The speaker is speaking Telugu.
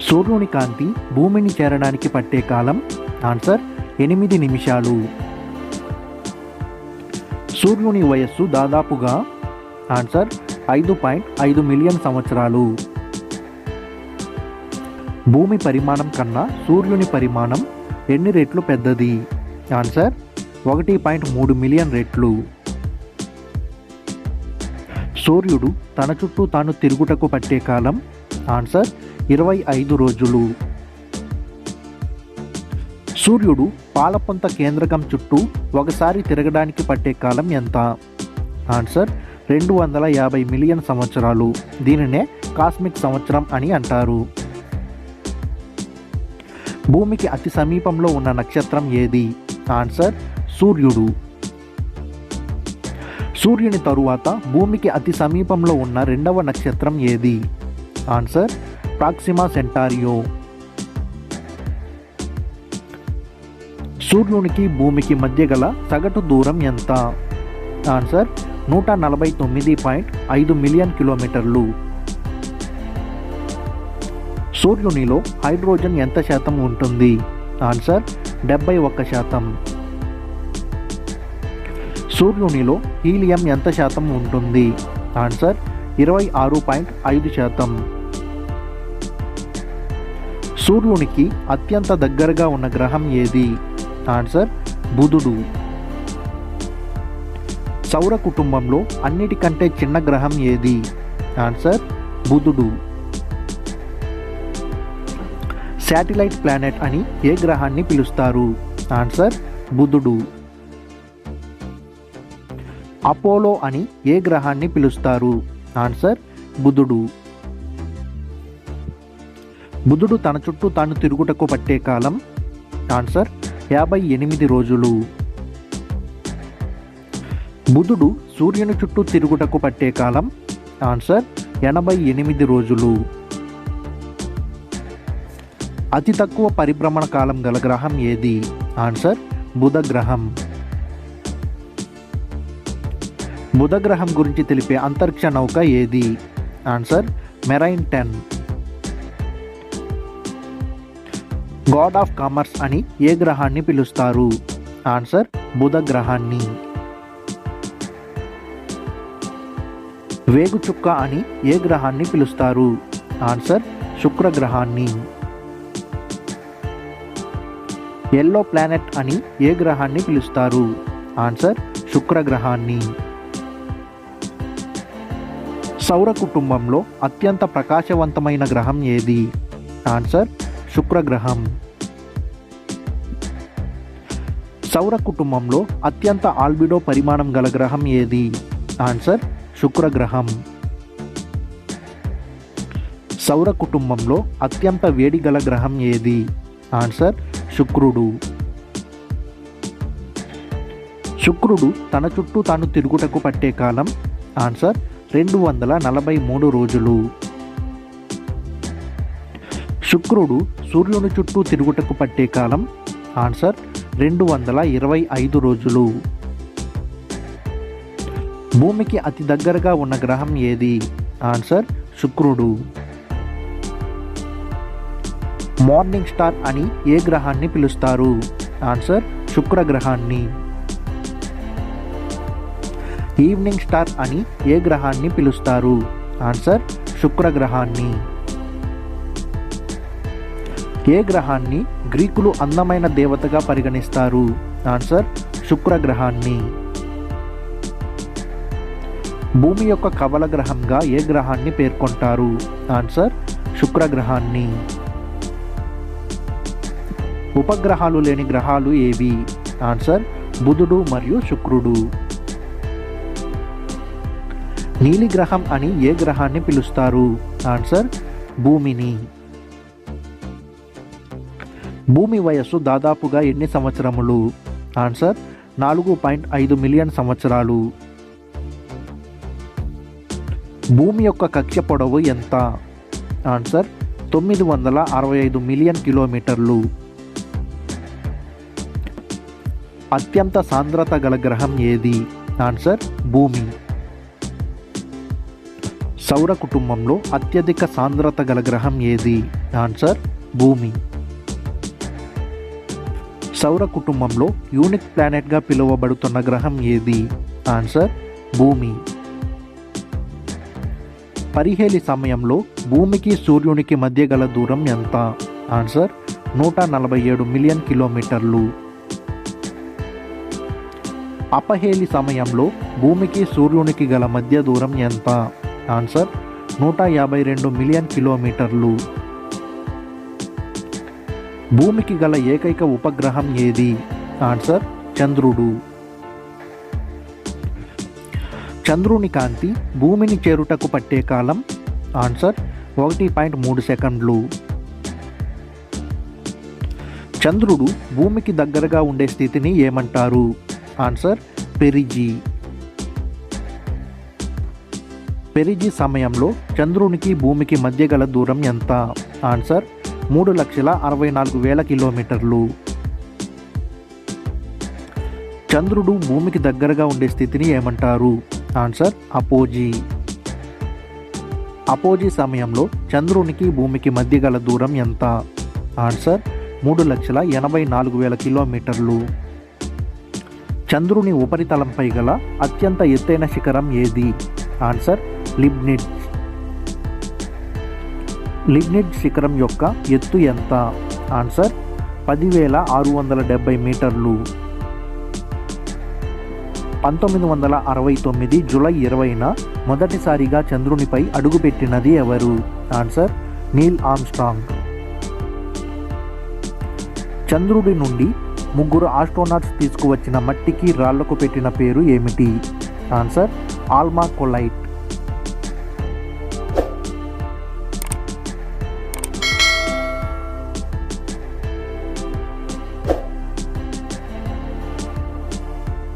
సూర్యుని కాంతి భూమిని చేరడానికి పట్టే కాలం ఆన్సర్ 8 నిమిషాలు. సూర్యుని వయస్సు దాదాపుగా ఆన్సర్ 5.5 మిలియన్ సంవత్సరాలు. భూమి పరిమాణం కన్నా సూర్యుని పరిమాణం ఎన్ని రెట్లు పెద్దది? ఆన్సర్ 1.3 మిలియన్ రెట్లు. సూర్యుడు తన చుట్టూ తాను తిరుగుటకు పట్టే కాలం ఆన్సర్ 25 రోజులు. సూర్యుడు పాలపుంత కేంద్రకం చుట్టూ ఒకసారి తిరగడానికి పట్టే కాలం ఎంత? ఆన్సర్ 250 మిలియన్ సంవత్సరాలు. దీనినే కాస్మిక్ సంవత్సరం అని అంటారు. భూమికి అతి సమీపంలో ఉన్న నక్షత్రం ఏది? ఆన్సర్ సూర్యుడు. సూర్యుని తరువాత భూమికి అతి సమీపంలో ఉన్న రెండవ నక్షత్రం ఏది? Answer Proxima Centauri. సూర్యునికి భూమికి మధ్య గల సగటు దూరం ఎంత? ఆన్సర్ 149.5 మిలియన్ కిలోమీటర్లు. సూర్యునిలో హైడ్రోజన్ ఎంత శాతం ఉంటుంది? ఆన్సర్ 71%. సూర్యునిలో హీలియం ఎంత శాతం ఉంటుంది? ఆన్సర్ 26.5%. సూర్యునికి అత్యంత దగ్గరగా ఉన్న గ్రహం ఏది? ఆన్సర్ బుధుడు. సౌర కుటుంబంలో అన్నిటికంటే చిన్న గ్రహం ఏది? ఆన్సర్ బుధుడు. శాటిలైట్ ప్లానెట్ అని ఏ గ్రహాన్ని పిలుస్తారు? ఆన్సర్ బుధుడు. అపోలో అని ఏ గ్రహాన్ని పిలుస్తారు? ఆన్సర్ బుధుడు. బుధుడు తన చుట్టూ తాను తిరుగుటకు పట్టే కాలం ఆన్సర్ 58 రోజులు. బుధుడు సూర్యుని చుట్టూ తిరుగుటకు పట్టే కాలం ఆన్సర్ 88 రోజులు. అతి తక్కువ పరిభ్రమణ కాలం గల గ్రహం ఏది? ఆన్సర్ బుధ గ్రహం. బుధ గ్రహం గురించి తెలిపే అంతరిక్ష నౌక ఏది? Answer marine 10. God of commerce అని ఏ గ్రహాన్ని పిలుస్తారు? ఆన్సర్ బుధ గ్రహాన్ని. వేగుచుక్క అని ఏ గ్రహాన్ని పిలుస్తారు? ఆన్సర్ శుక్ర గ్రహాన్ని. ఎల్లో ప్లానెట్ అని ఏ గ్రహాన్ని పిలుస్తారు? ఆన్సర్ శుక్ర గ్రహాన్ని. సౌర కుటుంబంలో అత్యంత ప్రకాశవంతమైన గ్రహం ఏది? ఆన్సర్ శుక్ర గ్రహం. సౌర కుటుంబంలో అత్యంత ఆల్బిడో పరిమాణం గల గ్రహం ఏది? ఆన్సర్ శుక్ర గ్రహం. సౌర కుటుంబంలో అత్యంత వేడి గల గ్రహం ఏది? ఆన్సర్ శుక్రుడు. శుక్రుడు తన చుట్టూ తాను తిరుగుటకు పట్టే కాలం ఆన్సర్ 243 రోజులు. శుక్రుడు సూర్యుని చుట్టూ తిరుగుటకు పట్టే కాలం ఆన్సర్ 225 రోజులు. భూమికి అతి దగ్గరగా ఉన్న గ్రహం ఏది? ఆన్సర్ శుక్రుడు. మార్నింగ్ స్టార్ అని ఏ గ్రహాన్ని పిలుస్తారు? ఆన్సర్ శుక్ర గ్రహాన్ని. ఈవినింగ్ స్టార్ అని ఏ గ్రహాన్ని పిలుస్తారు? ఆన్సర్ శుక్ర గ్రహాన్ని. ఏ గ్రహాన్ని గ్రీకులు అందమైన దేవతగా పరిగణిస్తారు? ఆన్సర్ శుక్ర గ్రహాన్ని. భూమి యొక్క కవల గ్రహంగా ఏ గ్రహాన్ని పేర్కొంటారు? ఆన్సర్ శుక్ర గ్రహాన్ని. ఉపగ్రహాలు లేని గ్రహాలు ఏవి? ఆన్సర్ బుధుడు మరియు శుక్రుడు. నీలి గ్రహం అని ఏ గ్రహాన్ని పిలుస్తారు? ఆన్సర్ భూమిని. భూమి వయస్సు దాదాపుగా ఎన్ని సంవత్సరములు? ఆన్సర్ 4.5 మిలియన్ సంవత్సరాలు. భూమి యొక్క కక్ష్య పొడవు ఎంత? ఆన్సర్ 965 మిలియన్ కిలోమీటర్లు. అత్యంత సాంద్రత గల గ్రహం ఏది? ఆన్సర్ భూమి. సౌర కుటుంబంలో అత్యధిక సాంద్రత గల గ్రహం ఏది? ఆన్సర్ భూమి. సౌర కుటుంబంలో యూనిక్ ప్లానెట్గా పిలువబడుతున్న గ్రహం ఏది? ఆన్సర్ భూమి. పరిహేలి సమయంలో భూమికి సూర్యునికి మధ్య గల దూరం ఎంత? ఆన్సర్ 147 మిలియన్ కిలోమీటర్లు. అపహేలి సమయంలో భూమికి సూర్యునికి గల మధ్య దూరం ఎంత? ఆన్సర్ 152 మిలియన్ కిలోమీటర్లు. భూమికి గల ఏకైక ఉపగ్రహం ఏది? ఆన్సర్ చంద్రుడు. చంద్రుని కాంతి భూమిని చేరుటకు పట్టే కాలం? ఆన్సర్ 1.3 సెకండ్లు. చంద్రుడు భూమికి దగ్గరగా ఉండే స్థితిని ఏమంటారు? Answer perigee. పెరిజీ సమయంలో చంద్రునికి భూమికి మధ్య గల దూరం ఎంత? ఆన్సర్ 3,64,000 కిలోమీటర్లు. చంద్రుడు భూమికి దగ్గరగా ఉండే స్థితిని ఏమంటారు? Answer apogee. అపోజీ సమయంలో చంద్రునికి భూమికి మధ్య గల దూరం ఎంత? ఆన్సర్ 3,84,000 కిలోమీటర్లు. చంద్రుని ఉపరితలంపై గల అత్యంత ఎత్తైన శిఖరం ఏది? ఆన్సర్ లిబ్నిట్జ్. లిబ్నిట్జ్ శిఖరం యొక్క ఎత్తు ఎంత? ఆన్సర్ 10,670 మీటర్లు. 1969 జూలై 20న మొదటిసారిగా చంద్రునిపై అడుగుపెట్టినది ఎవరు? Answer Neel Armstrong. చంద్రుడి నుండి 3 ఆస్ట్రోనాట్స్ తీసుకువచ్చిన మట్టికి రాళ్లకు పెట్టిన పేరు ఏమిటి? ఆన్సర్ ఆల్మా కొలైట్.